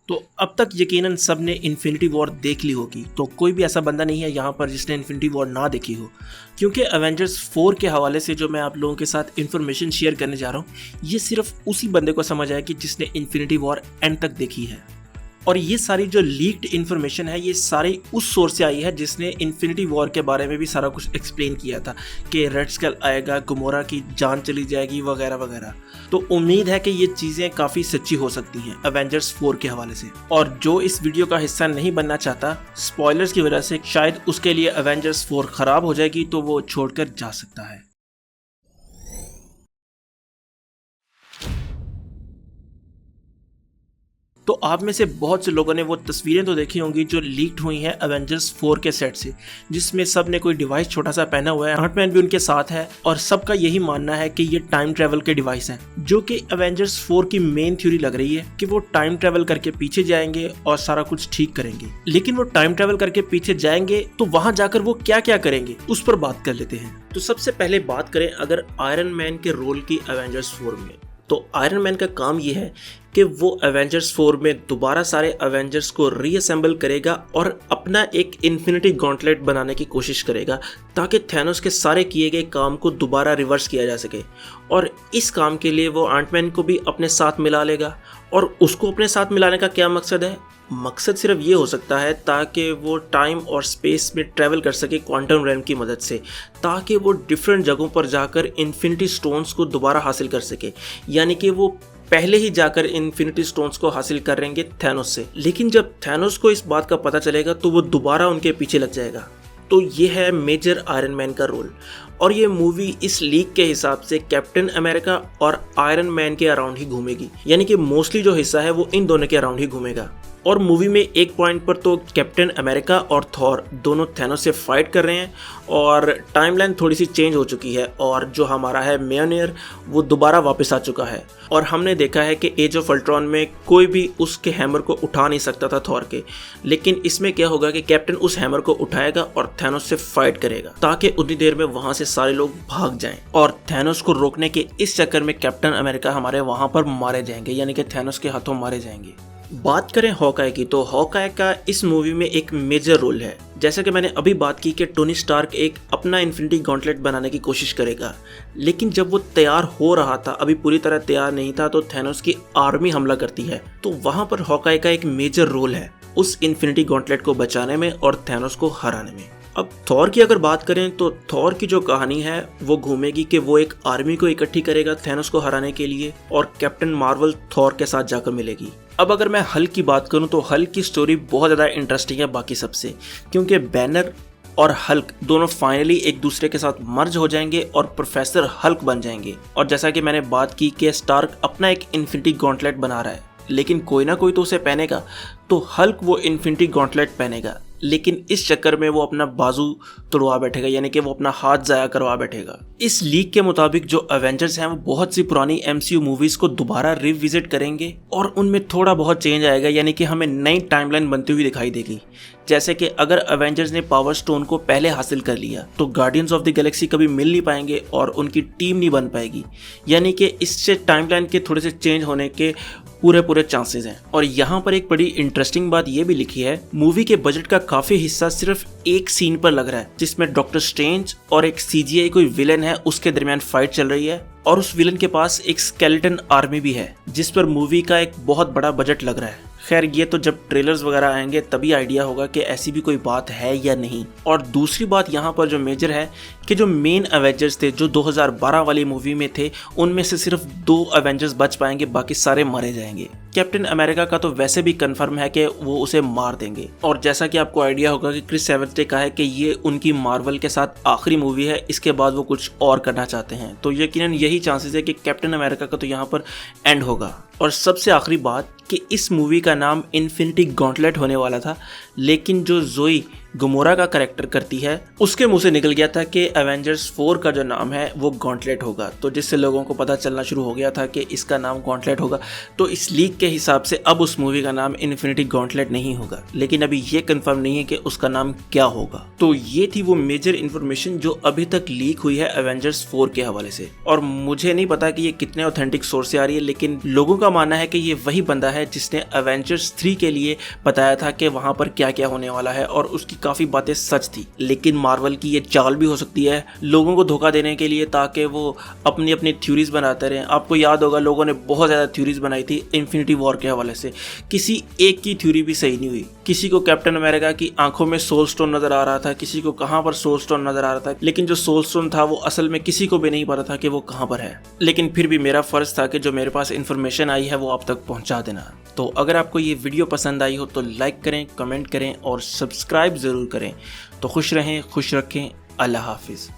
तो अब तक यकीनन सब ने इन्फिनिटी वॉर देख ली होगी, तो कोई भी ऐसा बंदा नहीं है यहाँ पर जिसने इन्फिनिटी वॉर ना देखी हो, क्योंकि एवेंजर्स 4 के हवाले से जो मैं आप लोगों के साथ इन्फॉर्मेशन शेयर करने जा रहा हूँ ये सिर्फ उसी बंदे को समझ आया कि जिसने इन्फिनिटी वॉर एंड तक देखी है। और ये सारी जो लीक्ड इन्फॉर्मेशन है ये सारी उस सोर्स से आई है जिसने इन्फिनिटी वॉर के बारे में भी सारा कुछ एक्सप्लेन किया था कि रेड स्कल आएगा, गुमोरा की जान चली जाएगी वगैरह वगैरह। तो उम्मीद है कि ये चीज़ें काफ़ी सच्ची हो सकती हैं एवेंजर्स 4 के हवाले से। और जो इस वीडियो का हिस्सा नहीं बनना चाहता स्पॉयलर्स की वजह से, शायद उसके लिए एवेंजर्स 4 ख़राब हो जाएगी, तो वो छोड़कर जा सकता है। तो आप में से बहुत से लोगों ने वो तस्वीरें तो देखी होंगी जो लीक्ड हुई हैं एवेंजर्स 4 के सेट से, जिसमें सब ने कोई डिवाइस छोटा सा पहना हुआ है। आंटमैन भी उनके साथ है और सबका यही मानना है कि ये टाइम ट्रेवल के डिवाइस हैं, जो कि एवेंजर्स 4 की मेन थ्योरी लग रही है कि वो टाइम ट्रेवल करके पीछे जाएंगे और सारा कुछ ठीक करेंगे। लेकिन वो टाइम ट्रेवल करके पीछे जाएंगे तो वहां जाकर वो क्या क्या करेंगे उस पर बात कर लेते हैं। तो सबसे पहले बात करें अगर आयरन मैन के रोल की एवेंजर्स 4 में, तो आयरन मैन का काम ये है कि वो एवेंजर्स 4 में दोबारा सारे एवेंजर्स को रीअसेंबल करेगा और अपना एक इन्फिनिटी गॉन्टलेट बनाने की कोशिश करेगा ताकि थैनोस के सारे किए गए काम को दोबारा रिवर्स किया जा सके। और इस काम के लिए वो आंटमैन को भी अपने साथ मिला लेगा। और उसको अपने साथ मिलाने का क्या मकसद है? मकसद सिर्फ ये हो सकता है ताकि वो टाइम और स्पेस में ट्रैवल कर सके क्वांटम रैम की मदद से, ताकि वो डिफरेंट जगहों पर जाकर इन्फिनिटी स्टोन्स को दोबारा हासिल कर सके। यानी कि वो पहले ही जाकर इन्फिनिटी स्टोन्स को हासिल करेंगे थैनोस से, लेकिन जब थैनोस को इस बात का पता चलेगा तो वो दोबारा उनके पीछे लग जाएगा। तो ये है मेजर आयरन मैन का रोल। और ये मूवी इस लीक के हिसाब से कैप्टन अमेरिका और आयरन मैन के अराउंड ही घूमेगी, यानी कि मोस्टली जो हिस्सा है वो इन दोनों के अराउंड ही घूमेगा। और मूवी में एक पॉइंट पर तो कैप्टन अमेरिका और थॉर दोनों थैनोस से फाइट कर रहे हैं और टाइमलाइन थोड़ी सी चेंज हो चुकी है और जो हमारा है म्योनियर वो दोबारा वापस आ चुका है। और हमने देखा है कि एज ऑफ अल्ट्रॉन में कोई भी उसके हैमर को उठा नहीं सकता था थॉर के, लेकिन इसमें क्या होगा कि कैप्टन उस हैमर को उठाएगा और थैनोस से फाइट करेगा ताकि उतनी देर में वहां से सारे लोग भाग जाएं। और थैनोस को रोकने के इस चक्कर में कैप्टन अमेरिका हमारे वहां पर मारे जाएंगे, यानी कि थैनोस के हाथों मारे जाएंगे। बात करें हॉकाई की, तो हॉकाई का इस मूवी में एक मेजर रोल है। जैसा कि मैंने अभी बात की कि टोनी स्टार्क एक अपना इन्फिनिटी गॉन्टलेट बनाने की कोशिश करेगा, लेकिन जब वो तैयार हो रहा था, अभी पूरी तरह तैयार नहीं था, तो थैनोस की आर्मी हमला करती है। तो वहां पर हॉकाई का एक मेजर रोल है उस इन्फिनिटी गॉन्टलेट को बचाने में और थैनोस को हराने में। अब थॉर की अगर बात करें तो थॉर की जो कहानी है वो घूमेगी कि वो एक आर्मी को इकट्ठी करेगा थैनोस को हराने के लिए और कैप्टन मार्वल थॉर के साथ जाकर मिलेगी। अब अगर मैं हल्क की बात करूं तो हल्क की स्टोरी बहुत ज़्यादा इंटरेस्टिंग है बाकी सबसे, क्योंकि बैनर और हल्क दोनों फाइनली एक दूसरे के साथ मर्ज हो जाएंगे और प्रोफेसर हल्क बन जाएंगे। और जैसा कि मैंने बात की कि स्टार्क अपना एक इन्फिनिटी गॉन्टलेट बना रहा है, लेकिन कोई ना कोई तो उसे पहनेगा, तो हल्क वो इन्फिनिटी गॉन्टलेट पहनेगा, लेकिन इस चक्कर में वो अपना बाजू तोड़वा बैठेगा, यानी कि वो अपना हाथ ज़ाया करवा बैठेगा। इस लीक के मुताबिक जो एवेंजर्स हैं वो बहुत सी पुरानी MCU मूवीज़ को दोबारा रिविजिट करेंगे और उनमें थोड़ा बहुत चेंज आएगा, यानी कि हमें नई टाइमलाइन बनती हुई दिखाई देगी। जैसे कि अगर एवेंजर्स ने पावर स्टोन को पहले हासिल कर लिया तो गार्डियंस ऑफ द गैलेक्सी कभी मिल नहीं पाएंगे और उनकी टीम नहीं बन पाएगी, यानी कि इससे टाइमलाइन के थोड़े से चेंज होने के पूरे चांसेस हैं। और यहाँ पर एक बड़ी इंटरेस्टिंग बात ये भी लिखी है, मूवी के बजट का काफी हिस्सा सिर्फ एक सीन पर लग रहा है जिसमें डॉक्टर स्ट्रेंज और एक CGI कोई विलन है उसके दरमियान फाइट चल रही है और उस विलन के पास एक स्केलेटन आर्मी भी है जिस पर मूवी का एक बहुत बड़ा बजट लग रहा है। खैर ये तो जब ट्रेलर्स वगैरह आएंगे तभी आइडिया होगा कि ऐसी भी कोई बात है या नहीं। और दूसरी बात यहाँ पर जो मेजर है कि जो मेन एवेंजर्स थे जो 2012 वाली मूवी में थे, उनमें से सिर्फ 2 एवेंजर्स बच पाएंगे, बाकी सारे मारे जाएंगे। कैप्टन अमेरिका का तो वैसे भी कंफर्म है कि वो उसे मार देंगे। और जैसा कि आपको आइडिया होगा कि क्रिस एवंस ने कहा है कि ये उनकी मार्वल के साथ आखिरी मूवी है, इसके बाद वो कुछ और करना चाहते हैं, तो यकीनन यही चांसेस है कि कैप्टन अमेरिका का तो यहाँ पर एंड होगा। और सबसे आखिरी बात कि इस मूवी का नाम इन्फिनिटी गॉन्टलेट होने वाला था, लेकिन जो जोई गमोरा का कैरेक्टर करती है, उसके मुंह से निकल गया था कि एवेंजर्स 4 का जो नाम है वो गॉन्टलेट होगा। तो जिससे लोगों को पता चलना शुरू हो गया था कि इसका नाम गॉन्टलेट होगा। तो इस लीक के हिसाब से अब उस मूवी का नाम इन्फिनिटी गॉन्टलेट नहीं होगा, लेकिन अभी ये कंफर्म नहीं है कि उसका नाम क्या होगा। तो ये थी वो मेजर इन्फॉर्मेशन जो अभी तक लीक हुई है एवेंजर्स 4 के हवाले से। और मुझे नहीं पता कि ये कितने ऑथेंटिक सोर्स से आ रही है, लेकिन लोगों का मानना है कि ये वही बंदा है जिसने एवेंजर्स 3 के लिए बताया था कि वहां पर क्या क्या होने वाला है, और उसकी काफी बातें सच थी। लेकिन मार्वल की ये चाल भी हो सकती है लोगों को धोखा देने के लिए, ताकि वो अपनी अपनी थ्योरीज बनाते रहे। आपको याद होगा लोगों ने बहुत ज्यादा थ्योरीज बनाई थी इन्फिनिटी वॉर के हवाले से, किसी एक की थ्योरी भी सही नहीं हुई। किसी को कैप्टन अमेरिका की आंखों में सोल स्टोन नजर आ रहा था, किसी को कहां पर सोल स्टोन नजर आ रहा था, लेकिन जो सोल स्टोन था वो असल में किसी को भी नहीं पता था कि वो कहां पर है। लेकिन फिर भी मेरा फर्ज था कि जो मेरे पास इंफॉर्मेशन आई है वो आप तक पहुंचा देना। तो अगर आपको ये वीडियो पसंद आई हो तो लाइक करें, कमेंट करें और सब्सक्राइब जरूर करें। तो खुश रहें, खुश रखें। अल्लाह हाफिज।